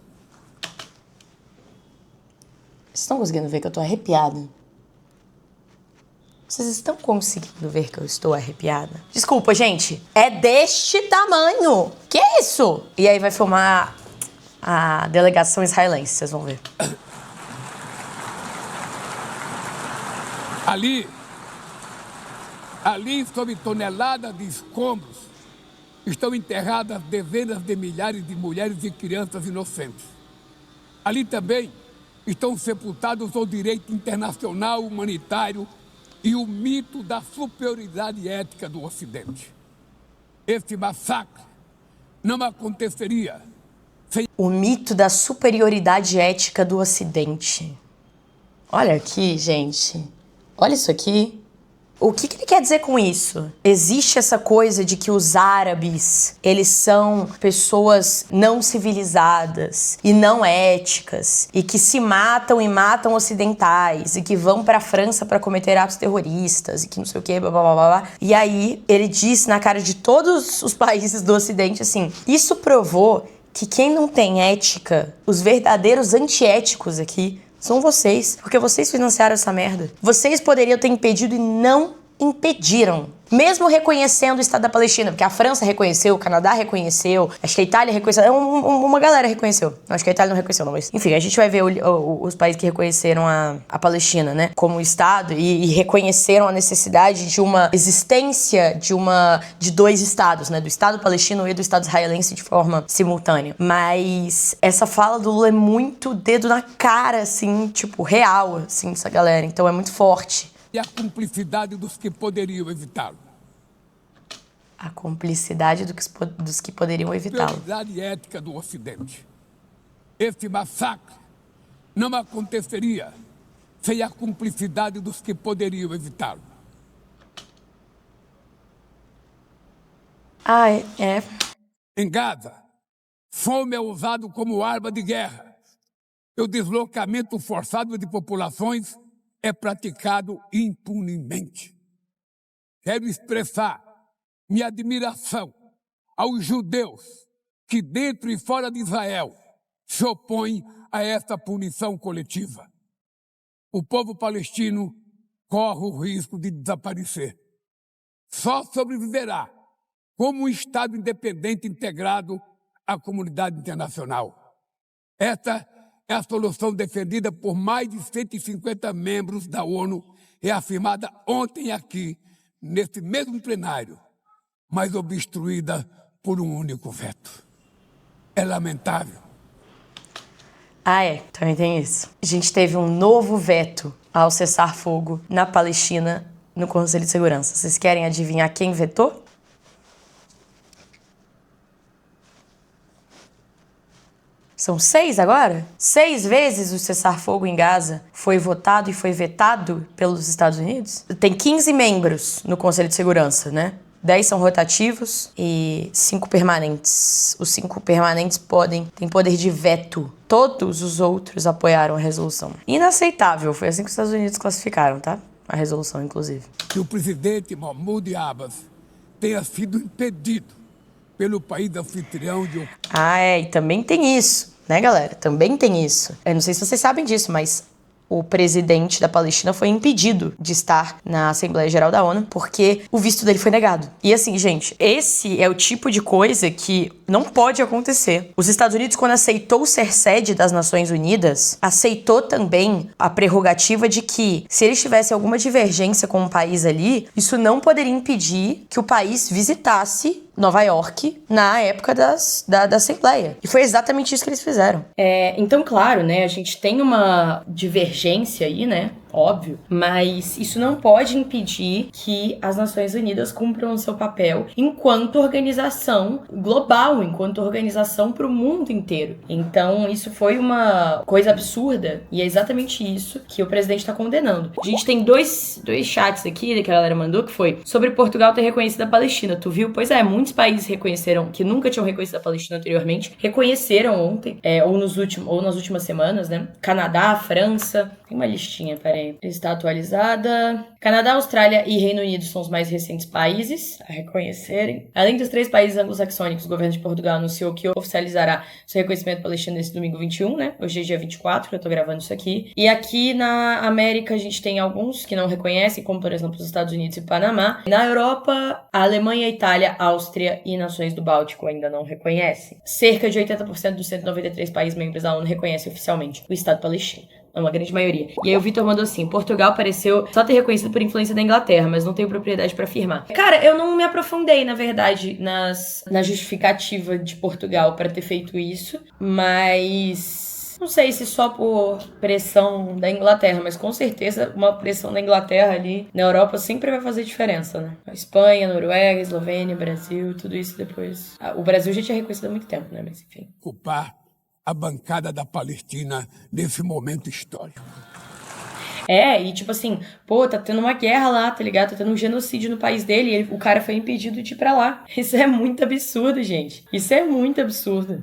Vocês estão conseguindo ver que eu tô arrepiada? Vocês estão conseguindo ver que eu estou arrepiada? Desculpa, gente. É deste tamanho. Que é isso? E aí vai filmar a delegação israelense, vocês vão ver. Ali, sob toneladas de escombros, estão enterradas dezenas de milhares de mulheres e crianças inocentes. Ali também estão sepultados o direito internacional humanitário e o mito da superioridade ética do Ocidente. Este massacre não aconteceria sem... O mito da superioridade ética do Ocidente. Olha aqui, gente. Olha isso aqui. O que ele quer dizer com isso? Existe essa coisa de que os árabes, eles são pessoas não civilizadas e não éticas, e que se matam e matam ocidentais, e que vão pra França pra cometer atos terroristas, e que não sei o que, blá blá blá blá. E aí ele diz na cara de todos os países do Ocidente assim, isso provou que quem não tem ética, os verdadeiros antiéticos aqui, são vocês, porque vocês financiaram essa merda. Vocês poderiam ter impedido e não impediram. Mesmo reconhecendo o Estado da Palestina, porque a França reconheceu, o Canadá reconheceu, acho que a Itália reconheceu, uma galera reconheceu. Acho que a Itália não reconheceu, não, mas enfim, a gente vai ver os países que reconheceram a Palestina, né, como Estado e reconheceram a necessidade de uma existência de dois Estados, né, do Estado palestino e do Estado israelense de forma simultânea. Mas essa fala do Lula é muito dedo na cara, assim, tipo, real, assim, dessa galera. Então é muito forte. E a cumplicidade dos que poderiam evitá-lo. A cumplicidade dos que poderiam evitá-lo. Prioridade ética do Ocidente. Esse massacre não aconteceria sem a cumplicidade dos que poderiam evitá-lo. É. Em Gaza, fome é usado como arma de guerra. E o deslocamento forçado de populações é praticado impunemente. Quero expressar minha admiração aos judeus que, dentro e fora de Israel, se opõem a esta punição coletiva. O povo palestino corre o risco de desaparecer. Só sobreviverá como um Estado independente integrado à comunidade internacional. Esta é a solução defendida por mais de 150 membros da ONU e afirmada ontem aqui, nesse mesmo plenário, mas obstruída por um único veto. É lamentável. Também tem isso. A gente teve um novo veto ao cessar-fogo na Palestina no Conselho de Segurança. Vocês querem adivinhar quem vetou? São 6 agora? 6 vezes o cessar-fogo em Gaza foi votado e foi vetado pelos Estados Unidos? Tem 15 membros no Conselho de Segurança, né? 10 são rotativos e 5 permanentes. Os 5 permanentes têm poder de veto. Todos os outros apoiaram a resolução. Inaceitável. Foi assim que os Estados Unidos classificaram, tá? A resolução, inclusive. Que o presidente Mahmoud Abbas tenha sido impedido pelo país anfitrião de... E também tem isso, né, galera? Também tem isso. Eu não sei se vocês sabem disso, mas o presidente da Palestina foi impedido de estar na Assembleia Geral da ONU porque o visto dele foi negado. E assim, gente, esse é o tipo de coisa que não pode acontecer. Os Estados Unidos, quando aceitou ser sede das Nações Unidas, aceitou também a prerrogativa de que, se eles tivessem alguma divergência com um país ali, isso não poderia impedir que o país visitasse Nova York na época da Assembleia. E foi exatamente isso que eles fizeram. Então, claro, né, a gente tem uma divergência aí, né, óbvio, mas isso não pode impedir que as Nações Unidas cumpram o seu papel enquanto organização global, enquanto organização para o mundo inteiro. Então, isso foi uma coisa absurda e é exatamente isso que o presidente está condenando. A gente tem dois chats aqui que a galera mandou, que foi sobre Portugal ter reconhecido a Palestina. Tu viu? Pois é, muitos países reconheceram, que nunca tinham reconhecido a Palestina anteriormente, reconheceram ontem, ou nas últimas semanas, né? Canadá, França, tem uma listinha, peraí. Está atualizada. Canadá, Austrália e Reino Unido são os mais recentes países a reconhecerem. Além dos 3 países anglo-saxônicos, o governo de Portugal anunciou que oficializará seu reconhecimento palestino nesse domingo 21, né? Hoje é dia 24, que eu tô gravando isso aqui. E aqui na América a gente tem alguns que não reconhecem, como por exemplo os Estados Unidos e Panamá. Na Europa, a Alemanha, a Itália, a Áustria e nações do Báltico ainda não reconhecem. Cerca de 80% dos 193 países membros da ONU reconhecem oficialmente o Estado palestino. É uma grande maioria. E aí o Vitor mandou assim: Portugal pareceu só ter reconhecido por influência da Inglaterra, mas não tenho propriedade pra afirmar. Cara, eu não me aprofundei, na verdade, na justificativa de Portugal pra ter feito isso, mas não sei se só por pressão da Inglaterra, mas com certeza uma pressão da Inglaterra ali na Europa sempre vai fazer diferença, né? A Espanha, Noruega, Eslovênia, Brasil, tudo isso depois. O Brasil já tinha reconhecido há muito tempo, né? Mas enfim. Ocupar a bancada da Palestina nesse momento histórico. E tipo assim, pô, tá tendo uma guerra lá, tá ligado? Tá tendo um genocídio no país dele e o cara foi impedido de ir pra lá. Isso é muito absurdo, gente. Isso é muito absurdo.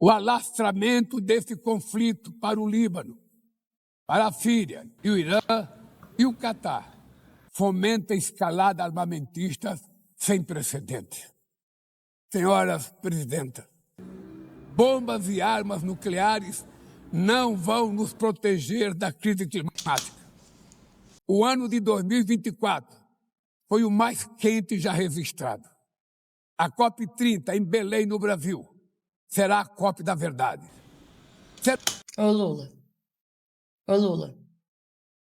O alastramento desse conflito para o Líbano, para a Síria e o Irã e o Catar fomenta a escalada armamentista sem precedentes. Senhoras presidentas, bombas e armas nucleares não vão nos proteger da crise climática. O ano de 2024 foi o mais quente já registrado. A COP30 em Belém, no Brasil, será a COP da verdade. Ô Lula,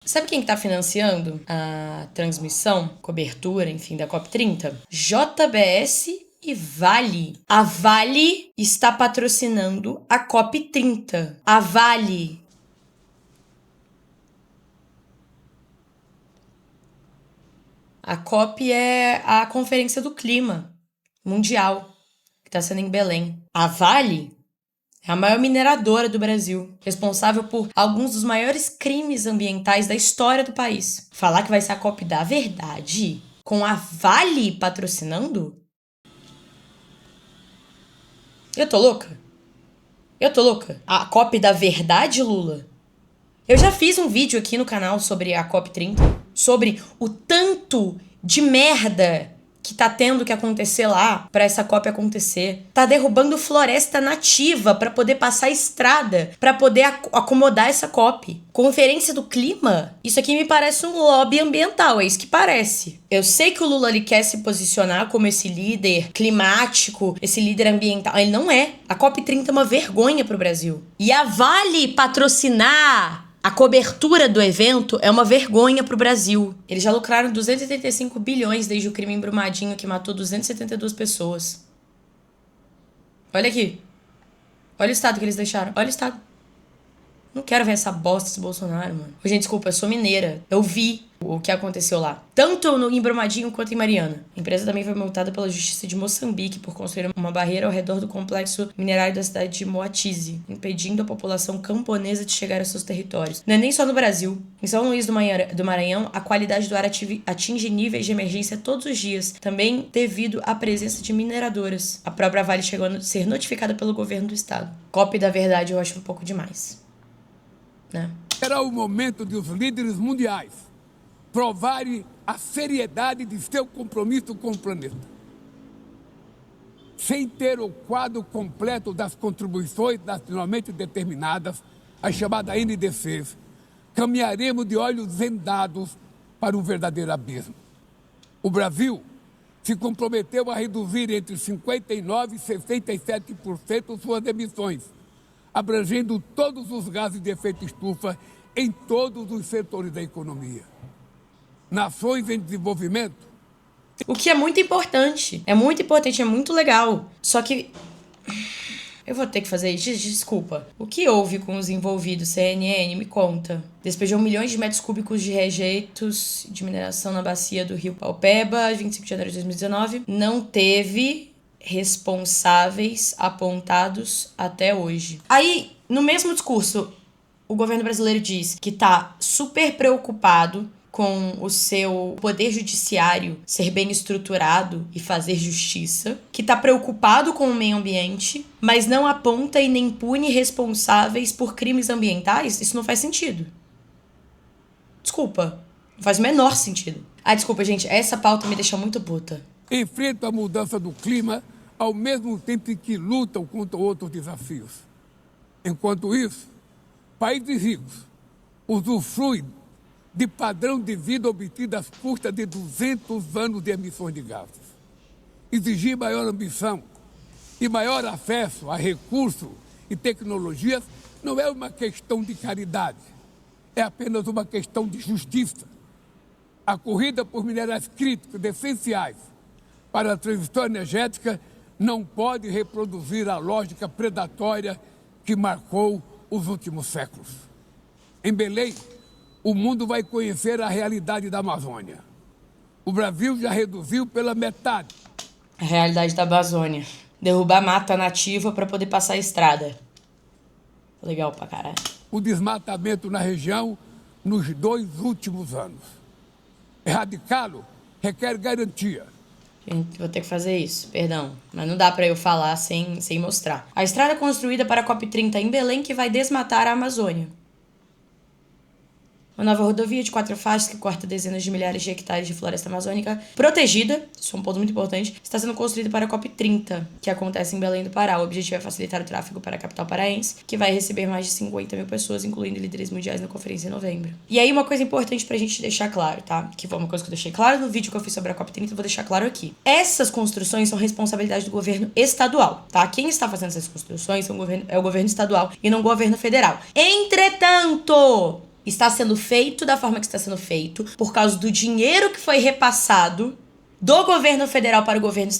sabe quem que tá financiando a transmissão, cobertura, enfim, da COP30? JBS e Vale. A Vale está patrocinando a COP30. A Vale. A COP é a Conferência do Clima Mundial, que está sendo em Belém. A Vale é a maior mineradora do Brasil, responsável por alguns dos maiores crimes ambientais da história do país. Falar que vai ser a COP da verdade, com a Vale patrocinando? Eu tô louca? A COP da verdade, Lula? Eu já fiz um vídeo aqui no canal sobre a COP30, sobre o tanto de merda que tá tendo que acontecer lá pra essa COP acontecer. Tá derrubando floresta nativa pra poder passar estrada, pra poder acomodar essa COP. Conferência do Clima? Isso aqui me parece um lobby ambiental, é isso que parece. Eu sei que o Lula ele quer se posicionar como esse líder climático, esse líder ambiental. Ele não é. A COP30 é uma vergonha pro Brasil. E a Vale patrocinar a cobertura do evento é uma vergonha pro Brasil. Eles já lucraram 285 bilhões desde o crime em Brumadinho, que matou 272 pessoas. Olha aqui. Olha o estado que eles deixaram. Olha o estado. Não quero ver essa bosta desse Bolsonaro, mano. Gente, desculpa, eu sou mineira. Eu vi o que aconteceu lá. Tanto em Brumadinho quanto em Mariana. A empresa também foi multada pela Justiça de Moçambique por construir uma barreira ao redor do complexo minerário da cidade de Moatize, impedindo a população camponesa de chegar aos seus territórios. Não é nem só no Brasil. Em São Luís do Maranhão, a qualidade do ar atinge níveis de emergência todos os dias, também devido à presença de mineradoras. A própria Vale chegou a ser notificada pelo governo do estado. COP da verdade eu acho um pouco demais. Né? Era o momento de os líderes mundiais provarem a seriedade de seu compromisso com o planeta. Sem ter o quadro completo das contribuições nacionalmente determinadas, a chamada NDCs, caminharemos de olhos vendados para um verdadeiro abismo. O Brasil se comprometeu a reduzir entre 59% e 67% suas emissões, abrangendo todos os gases de efeito estufa em todos os setores da economia. Nações em desenvolvimento. O que é muito importante. É muito legal. Só que eu vou ter que fazer isso. Desculpa. O que houve com os envolvidos? CNN, me conta. Despejou milhões de metros cúbicos de rejeitos de mineração na bacia do rio Paupeba, 25 de janeiro de 2019. Não teve responsáveis apontados até hoje. Aí, no mesmo discurso, o governo brasileiro diz que tá super preocupado com o seu poder judiciário ser bem estruturado e fazer justiça, que tá preocupado com o meio ambiente, mas não aponta e nem pune responsáveis por crimes ambientais. Isso não faz sentido. Desculpa, não faz o menor sentido. Desculpa, gente, essa pauta me deixa muito puta. Enfrentam a mudança do clima ao mesmo tempo em que lutam contra outros desafios. Enquanto isso, países ricos usufruem de padrão de vida obtido às custas de 200 anos de emissões de gases. Exigir maior ambição e maior acesso a recursos e tecnologias não é uma questão de caridade, é apenas uma questão de justiça. A corrida por minerais críticos essenciais para a transição energética não pode reproduzir a lógica predatória que marcou os últimos séculos. Em Belém, o mundo vai conhecer a realidade da Amazônia. O Brasil já reduziu pela metade. A realidade da Amazônia. Derrubar mata nativa para poder passar a estrada. Legal pra caralho. O desmatamento na região nos 2 últimos anos. Erradicá-lo requer garantia. Gente, vou ter que fazer isso, perdão. Mas não dá pra eu falar sem mostrar. A estrada construída para a COP30 em Belém que vai desmatar a Amazônia. Uma nova rodovia de 4 faixas que corta dezenas de milhares de hectares de floresta amazônica protegida, isso é um ponto muito importante, está sendo construída para a COP30, que acontece em Belém do Pará. O objetivo é facilitar o tráfego para a capital paraense, que vai receber mais de 50 mil pessoas, incluindo líderes mundiais na conferência em novembro. E aí uma coisa importante pra gente deixar claro, tá? Que foi uma coisa que eu deixei claro no vídeo que eu fiz sobre a COP30, eu vou deixar claro aqui. Essas construções são responsabilidade do governo estadual, tá? Quem está fazendo essas construções é o governo estadual e não o governo federal. Entretanto, está sendo feito da forma que está sendo feito, por causa do dinheiro que foi repassado do governo federal para o governo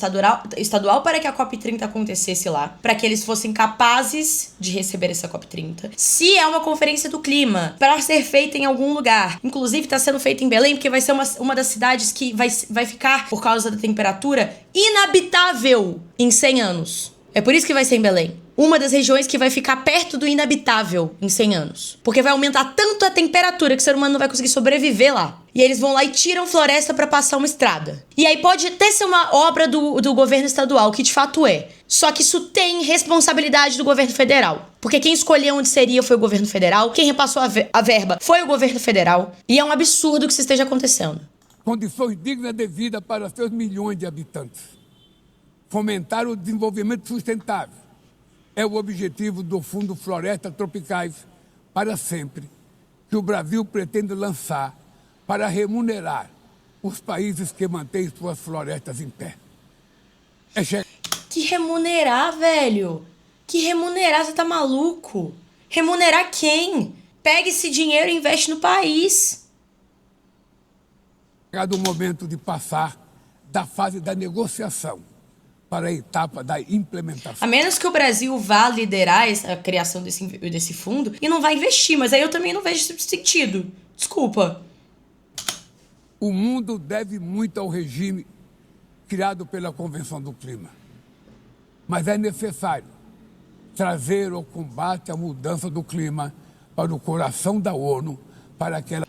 estadual para que a COP30 acontecesse lá, para que eles fossem capazes de receber essa COP30. Se é uma conferência do clima, para ser feita em algum lugar, inclusive está sendo feita em Belém, porque vai ser uma das cidades que vai ficar, por causa da temperatura, inabitável em 100 anos. É por isso que vai ser em Belém. Uma das regiões que vai ficar perto do inabitável em 100 anos. Porque vai aumentar tanto a temperatura que o ser humano não vai conseguir sobreviver lá. E eles vão lá e tiram floresta pra passar uma estrada. E aí pode até ser uma obra do governo estadual, que de fato é. Só que isso tem responsabilidade do governo federal. Porque quem escolheu onde seria foi o governo federal. Quem repassou a verba foi o governo federal. E é um absurdo que isso esteja acontecendo. Condições dignas de vida para seus milhões de habitantes. Fomentar o desenvolvimento sustentável é o objetivo do Fundo Floresta Tropicais para Sempre, que o Brasil pretende lançar para remunerar os países que mantêm suas florestas em pé. Que remunerar, velho? Que remunerar? Você tá maluco? Remunerar quem? Pega esse dinheiro e investe no país. Chegado o momento de passar da fase da negociação para a etapa da implementação. A menos que o Brasil vá liderar a criação desse fundo e não vai investir, mas aí eu também não vejo sentido. Desculpa. O mundo deve muito ao regime criado pela Convenção do Clima. Mas é necessário trazer o combate à mudança do clima para o coração da ONU, para que ela...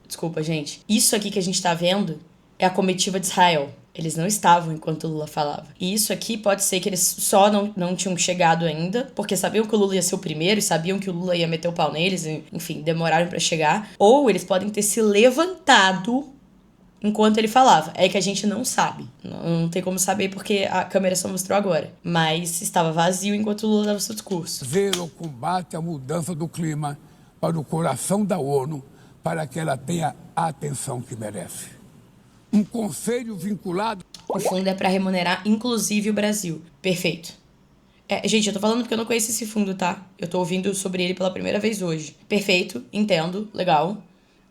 Desculpa, gente. Isso aqui que a gente tá vendo é a comitiva de Israel. Eles não estavam enquanto o Lula falava. E isso aqui pode ser que eles só não tinham chegado ainda, porque sabiam que o Lula ia ser o primeiro e sabiam que o Lula ia meter o pau neles, e, enfim, demoraram pra chegar. Ou eles podem ter se levantado enquanto ele falava. É que a gente não sabe. Não tem como saber porque a câmera só mostrou agora. Mas estava vazio enquanto o Lula dava o seu discurso. Ver o combate à mudança do clima para o coração da ONU, para que ela tenha a atenção que merece. Um conselho vinculado... O fundo é para remunerar, inclusive, o Brasil. Perfeito. Gente, eu tô falando porque eu não conheço esse fundo, tá? Eu tô ouvindo sobre ele pela primeira vez hoje. Perfeito, entendo, legal.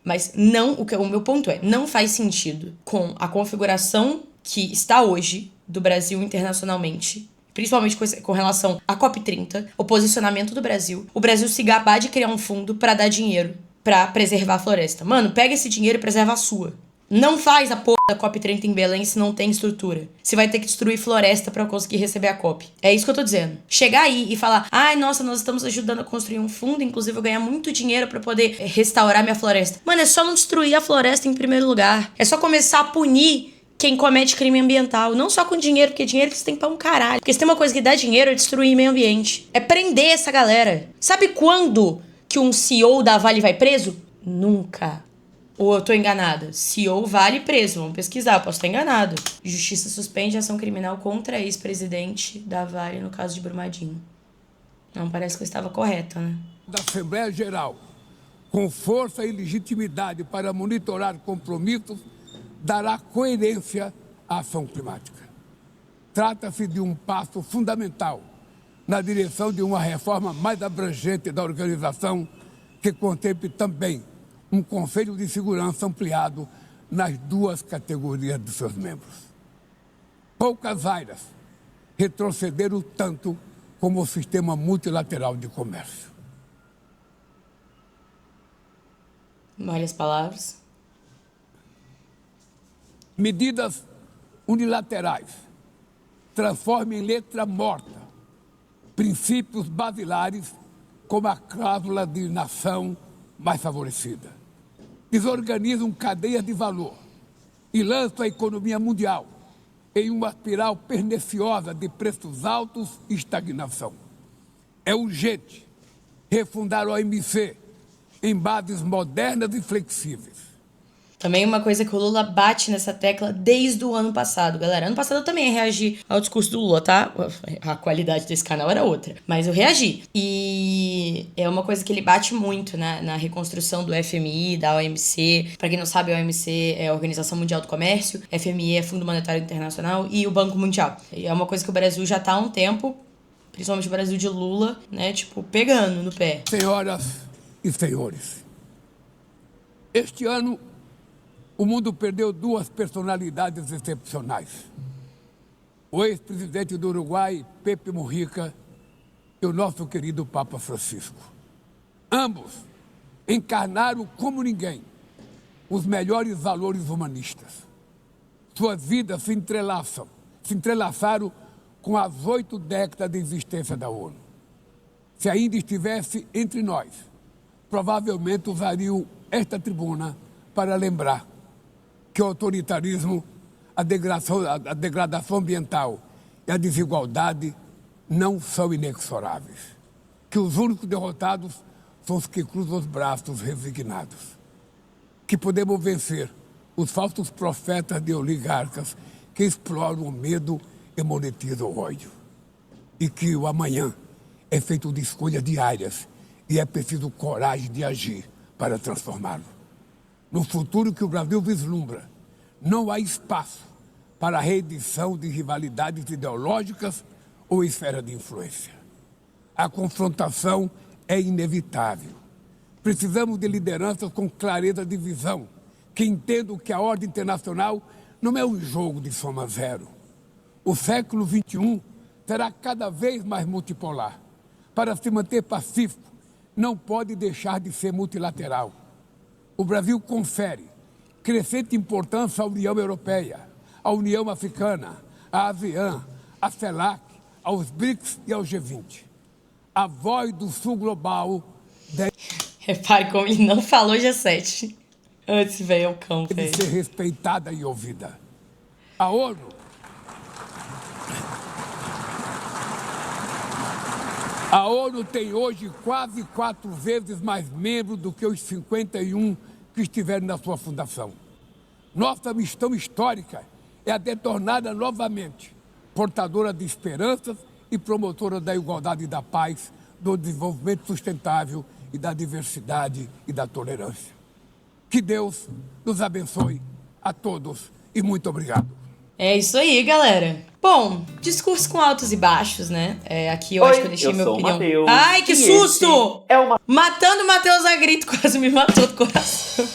Mas não, o meu ponto é, não faz sentido com a configuração que está hoje do Brasil internacionalmente, principalmente com relação à COP30, o posicionamento do Brasil, o Brasil se gabar de criar um fundo para dar dinheiro para preservar a floresta. Mano, pega esse dinheiro e preserva a sua. Não faz a porra da COP30 em Belém se não tem estrutura. Você vai ter que destruir floresta pra conseguir receber a COP. É isso que eu tô dizendo. Chegar aí e falar, ai, nossa, nós estamos ajudando a construir um fundo, inclusive eu ganhar muito dinheiro pra poder restaurar minha floresta. Mano, é só não destruir a floresta em primeiro lugar. É só começar a punir quem comete crime ambiental. Não só com dinheiro, porque dinheiro que você tem pra um caralho. Porque se tem uma coisa que dá dinheiro é destruir meio ambiente. É prender essa galera. Sabe quando que um CEO da Vale vai preso? Nunca. Ou eu tô enganada? CEO Vale preso. Vamos pesquisar, eu posso estar enganado. Justiça suspende a ação criminal contra ex-presidente da Vale no caso de Brumadinho. Não, parece que eu estava correta, né? Da Assembleia Geral, com força e legitimidade para monitorar compromissos, dará coerência à ação climática. Trata-se de um passo fundamental na direção de uma reforma mais abrangente da organização, que contemple também um Conselho de Segurança ampliado nas 2 categorias de seus membros. Poucas áreas retrocederam tanto como o sistema multilateral de comércio. Várias palavras. Medidas unilaterais transforma em letra morta princípios basilares como a cláusula de nação mais favorecida. Desorganizam cadeias de valor e lançam a economia mundial em uma espiral perniciosa de preços altos e estagnação. É urgente refundar a OMC em bases modernas e flexíveis. Também uma coisa que o Lula bate nessa tecla desde o ano passado, galera. Ano passado eu também reagi ao discurso do Lula, tá? A qualidade desse canal era outra, mas eu reagi. E é uma coisa que ele bate muito na reconstrução do FMI, da OMC. Pra quem não sabe, a OMC é a Organização Mundial do Comércio, FMI é Fundo Monetário Internacional e o Banco Mundial. E é uma coisa que o Brasil já tá há um tempo, principalmente o Brasil de Lula, né? Tipo, pegando no pé. Senhoras e senhores, este ano o mundo perdeu duas personalidades excepcionais. O ex-presidente do Uruguai, Pepe Mujica, e o nosso querido Papa Francisco. Ambos encarnaram como ninguém os melhores valores humanistas. Suas vidas se entrelaçaram com as 8 décadas de existência da ONU. Se ainda estivesse entre nós, provavelmente usariam esta tribuna para lembrar que o autoritarismo, a degradação ambiental e a desigualdade não são inexoráveis. Que os únicos derrotados são os que cruzam os braços resignados. Que podemos vencer os falsos profetas de oligarcas que exploram o medo e monetizam o ódio. E que o amanhã é feito de escolhas diárias e é preciso coragem de agir para transformá-lo. No futuro que o Brasil vislumbra, não há espaço para a reedição de rivalidades ideológicas ou esfera de influência. A confrontação é inevitável. Precisamos de lideranças com clareza de visão, que entendam que a ordem internacional não é um jogo de soma zero. O século XXI será cada vez mais multipolar. Para se manter pacífico, não pode deixar de ser multilateral. O Brasil confere crescente importância à União Europeia, à União Africana, à ASEAN, à CELAC, aos BRICS e ao G20. A voz do Sul global Repare como ele não falou G7 antes veio ao campo. deve ser respeitada e ouvida. A ONU tem hoje quase 4 vezes mais membros do que os 51 que estiveram na sua fundação. Nossa missão histórica é a de torná-la novamente portadora de esperanças e promotora da igualdade e da paz, do desenvolvimento sustentável e da diversidade e da tolerância. Que Deus nos abençoe a todos e muito obrigado. É isso aí, galera. Bom, discurso com altos e baixos, né? Aqui eu acho que eu deixei minha opinião. Mateus, Ai, que susto! Matando o Matheus a grito, quase me matou do coração.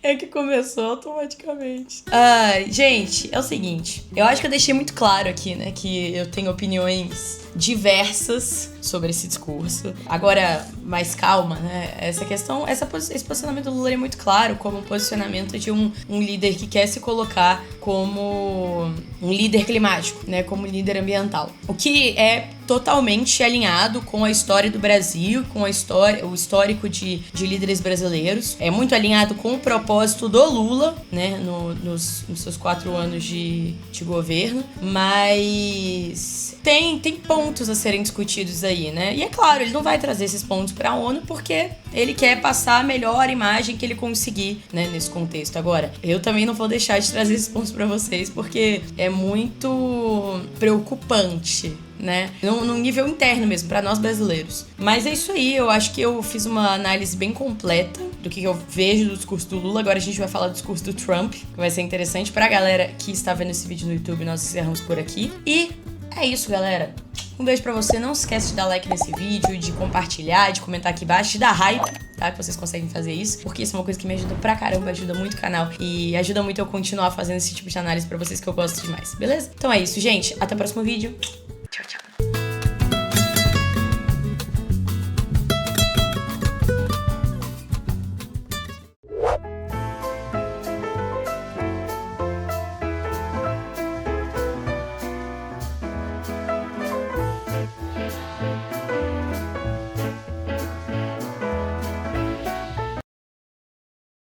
É que começou automaticamente. Ai, gente, é o seguinte. Eu acho que eu deixei muito claro aqui, né? Que eu tenho opiniões diversas sobre esse discurso. Agora, mais calma, né? Esse posicionamento do Lula é muito claro como um posicionamento de um líder que quer se colocar como um líder climático, né? Como líder ambiental. O que é totalmente alinhado com a história do Brasil, com o histórico de líderes brasileiros. É muito alinhado com o propósito do Lula, né? Nos seus 4 anos de governo. Mas tem pontos a serem discutidos aí, né? E é claro, ele não vai trazer esses pontos para a ONU porque ele quer passar a melhor imagem que ele conseguir, né, nesse contexto. Agora, eu também não vou deixar de trazer esses pontos para vocês porque é muito preocupante, né? Num nível interno mesmo, para nós brasileiros. Mas é isso aí, eu acho que eu fiz uma análise bem completa do que eu vejo do discurso do Lula. Agora a gente vai falar do discurso do Trump, que vai ser interessante pra galera que está vendo esse vídeo no YouTube. Nós encerramos por aqui. E é isso, galera. Um beijo pra você. Não esquece de dar like nesse vídeo, de compartilhar, de comentar aqui embaixo, de dar hype, tá? Que vocês conseguem fazer isso, porque isso é uma coisa que me ajuda pra caramba, ajuda muito o canal e ajuda muito eu continuar fazendo esse tipo de análise pra vocês que eu gosto demais, beleza? Então é isso, gente. Até o próximo vídeo.